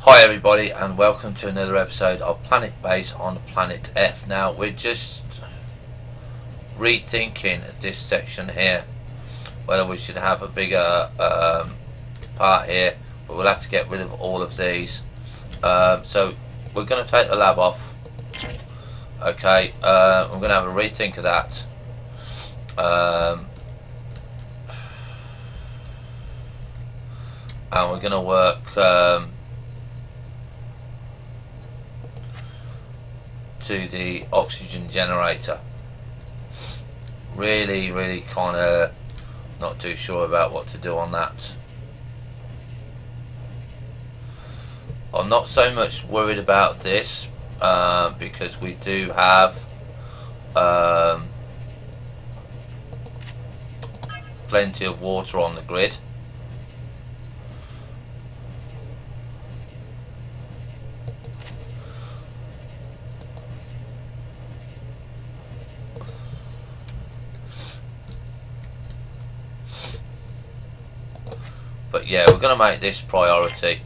Hi everybody and welcome to another episode of Planet Base on Planet F. Now we're just rethinking this section here, whether we should have a bigger part here, but we'll have to get rid of all of these. So we're going to take the lab off. Okay, we're going to have a rethink of that. And we're going to work to the oxygen generator. Really kind of not too sure about what to do on that. I'm not so much worried about this because we do have plenty of water on the grid. But yeah, we're going to make this priority.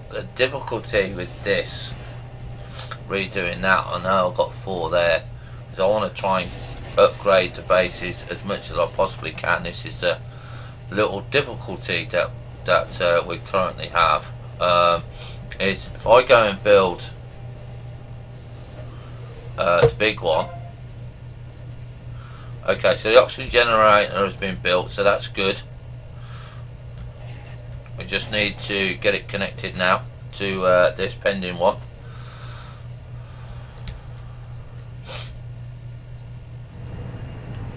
The difficulty with this, redoing that, I know I've got 4 there, is I want to try and upgrade the bases as much as I possibly can. This is the little difficulty that we currently have. Is if I go and build the big one. Okay, so the oxygen generator has been built, so that's good. We just need to get it connected now to this pending one.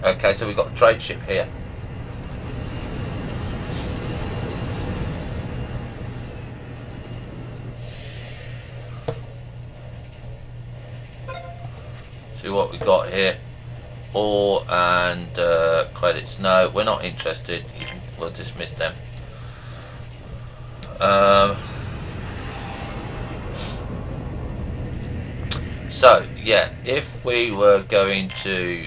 Okay, so we've got a trade ship here. See what we got here. Ore and credits. No, we're not interested. We'll dismiss them. So yeah, if we were going to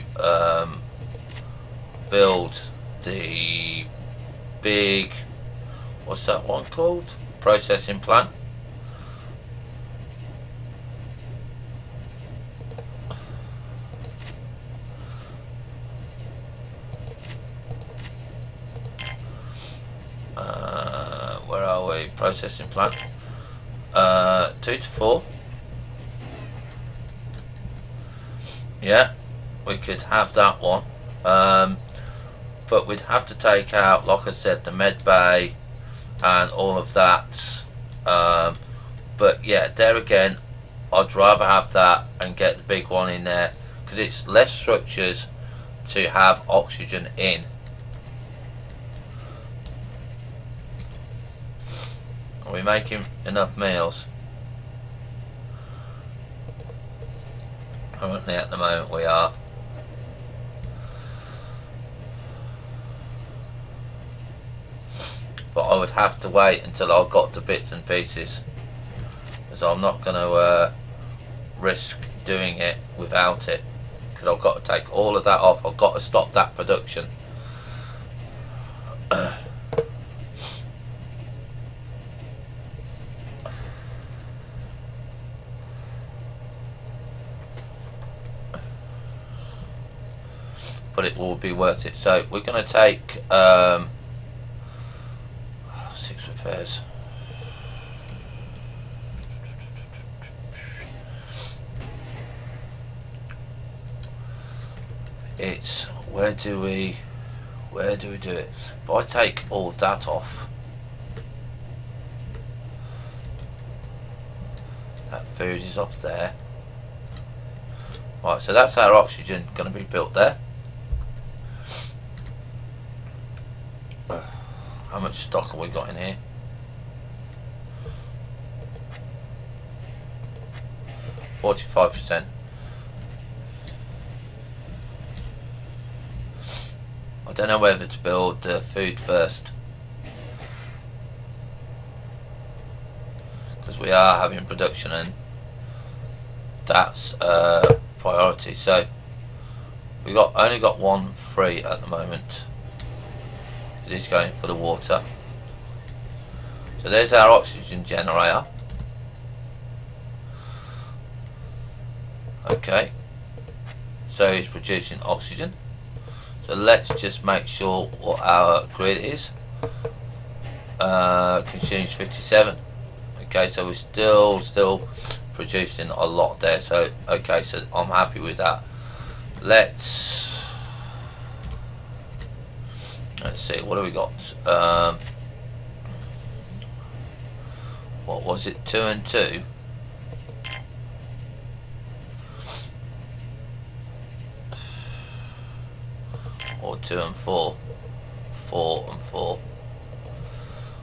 build the big, what's that one called? Processing plant. Where are we? Processing plant. 2 to 4. Yeah, we could have that one. But we'd have to take out, like I said, the med bay and all of that. But yeah, there again, I'd rather have that and get the big one in there because it's less structures to have oxygen in. Are we making enough meals? Currently at the moment we are. But I would have to wait until I've got the bits and pieces, because I'm not going to risk doing it without it, because I've got to take all of that off. I've got to stop that production. But it will be worth it. So we're going to take 6 repairs. It's where do we do it? If I take all that off, that food is off there. Right, so that's our oxygen going to be built there. How much stock have we got in here? 45%. I don't know whether to build food first. because we are having production, and that's priority. So we only got 1 free at the moment because he's going for the water. So there's our oxygen generator. Okay, so he's producing oxygen. So let's just make sure what our grid is. Consumes 57. Okay, so we're still producing a lot there. So okay, so I'm happy with that. Let's see, what do we got? What was it, 2 and 2? Or 2 and 4? 4 and 4.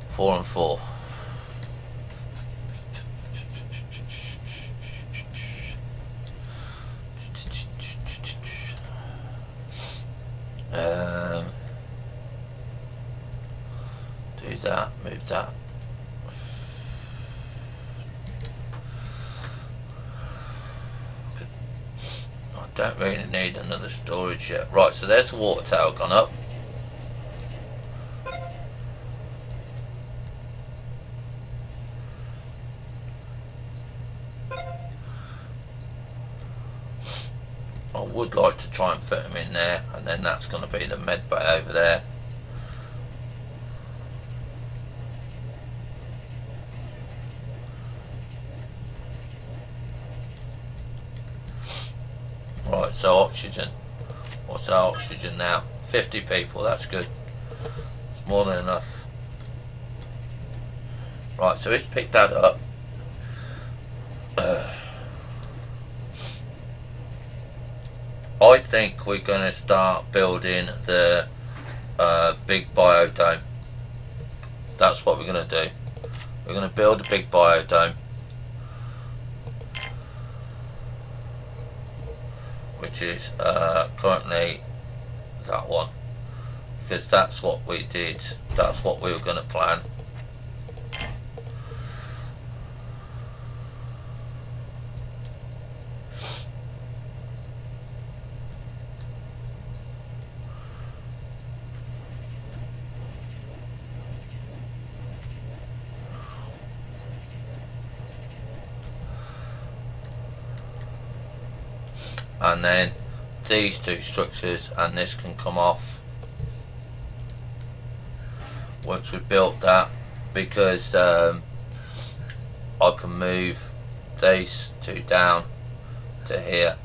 4 and 4. Do that, move that. I don't really need another storage yet. Right, so there's the water tower gone up. I would like to try and fit them in there, and then that's going to be the med bay over there. Right, so oxygen. What's our oxygen now? 50 people, that's good. It's more than enough. Right, so it's picked that up. I think we're going to start building the big biodome. That's what we're going to do. We're going to build a big biodome, which is currently that one, because that's what we did. That's what we were going to plan. And then these 2 structures and this can come off once we've built that, because I can move these 2 down to here.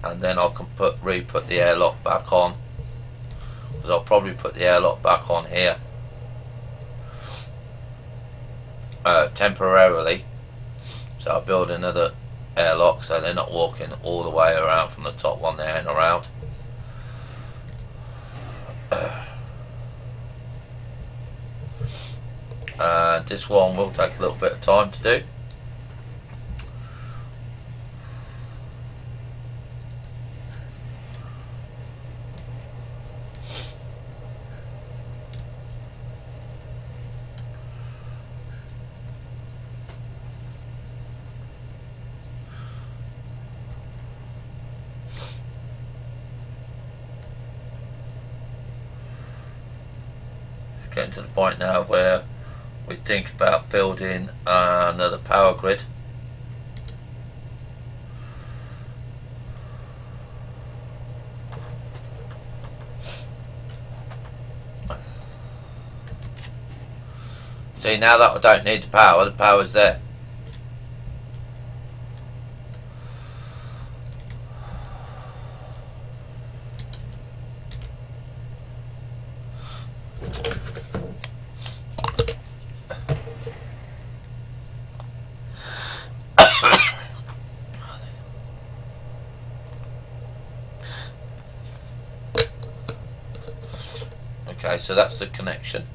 And then I can re-put the airlock back on, because I'll probably put the airlock back on here. Temporarily, so I'll build another airlock so they're not walking all the way around from the top one there and around. This one will take a little bit of time to do. Getting to the point now where we think about building another power grid. See, now that I don't need the power's there. Okay, so that's the connection.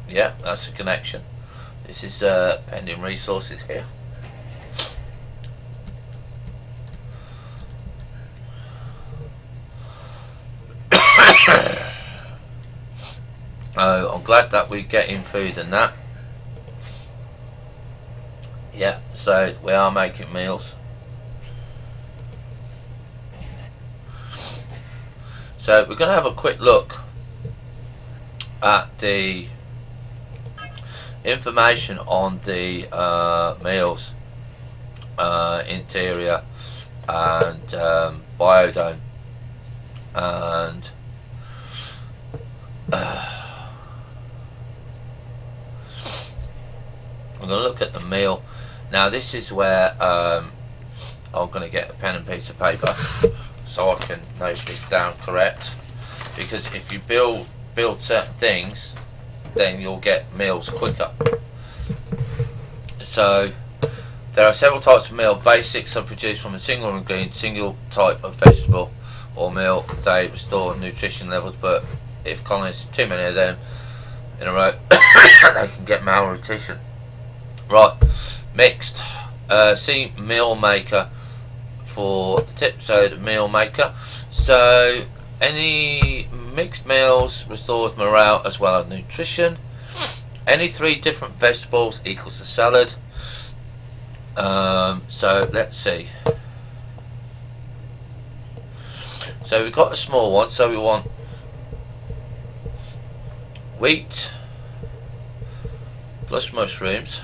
Yeah, that's the connection. This is pending resources here. I'm glad that we're getting food and that. Yeah, so we are making meals. So we're going to have a quick look at the information on the meals, interior and biodome, and I'm going to look at the meal. Now this is where I'm going to get a pen and piece of paper so I can note this down correct, because if you build certain things, then you'll get meals quicker. So there are several types of meal. Basics are produced from a single ingredient, single type of vegetable or meal. They restore nutrition levels, but if colonists too many of them in a row, they can get malnutrition. Right, mixed. See meal maker for the tip. So the meal maker. So any mixed meals restores morale as well as nutrition. Any 3 different vegetables equals a salad. So let's see. So we've got a small one. So we want wheat plus mushrooms.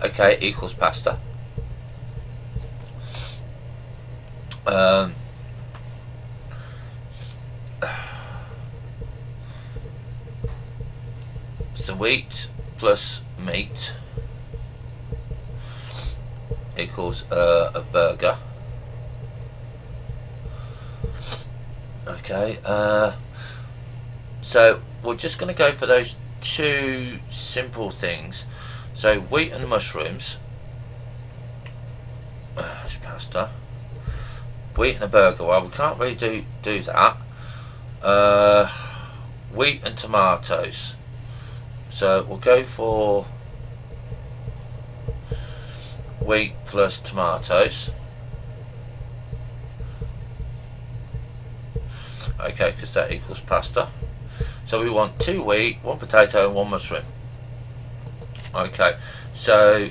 Okay, equals pasta. So wheat plus meat equals a burger. Okay, so we're just going to go for those 2 simple things. So wheat and mushrooms, pasta, wheat and a burger. Well, we can't really do that. Wheat and tomatoes. So we'll go for wheat plus tomatoes. Okay, because that equals pasta. So we want 2 wheat, 1 potato and 1 mushroom. Okay, so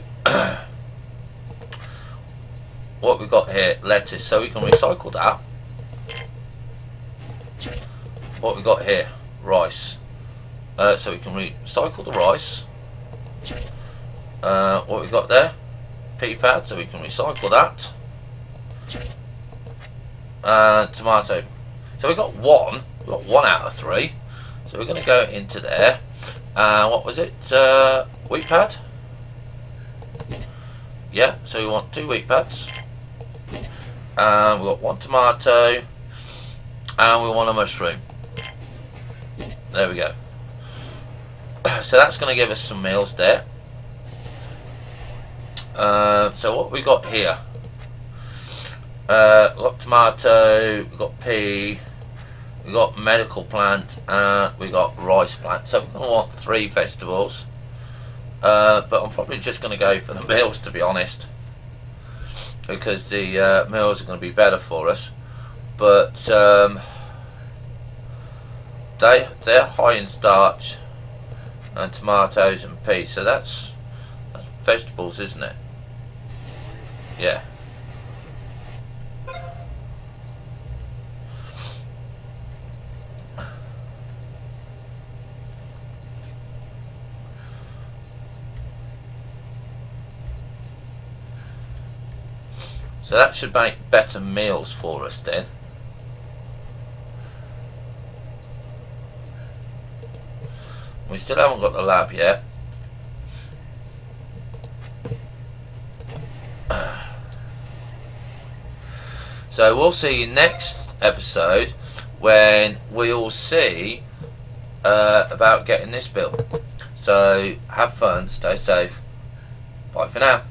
what we've got here, lettuce, so we can recycle that. What we've got here, rice, so we can recycle the rice. What we've got there, pea pad, so we can recycle that. Tomato, so we've got 1 out of 3, so we're going to go into there. What was it? Wheat pad? Yeah, so we want 2 wheat pads. We've got 1 tomato. And we want a mushroom. There we go. So that's going to give us some meals there. So what we got here? We've got tomato, we've got pea, we've got medical plant, and we've got rice plant. So we're going to want 3 vegetables. But I'm probably just going to go for the meals, to be honest, because the meals are going to be better for us. But they're high in starch and tomatoes and peas, so that's vegetables, isn't it? Yeah. So that should make better meals for us then. We still haven't got the lab yet. So we'll see you next episode when we'll see about getting this built. So have fun, stay safe. Bye for now.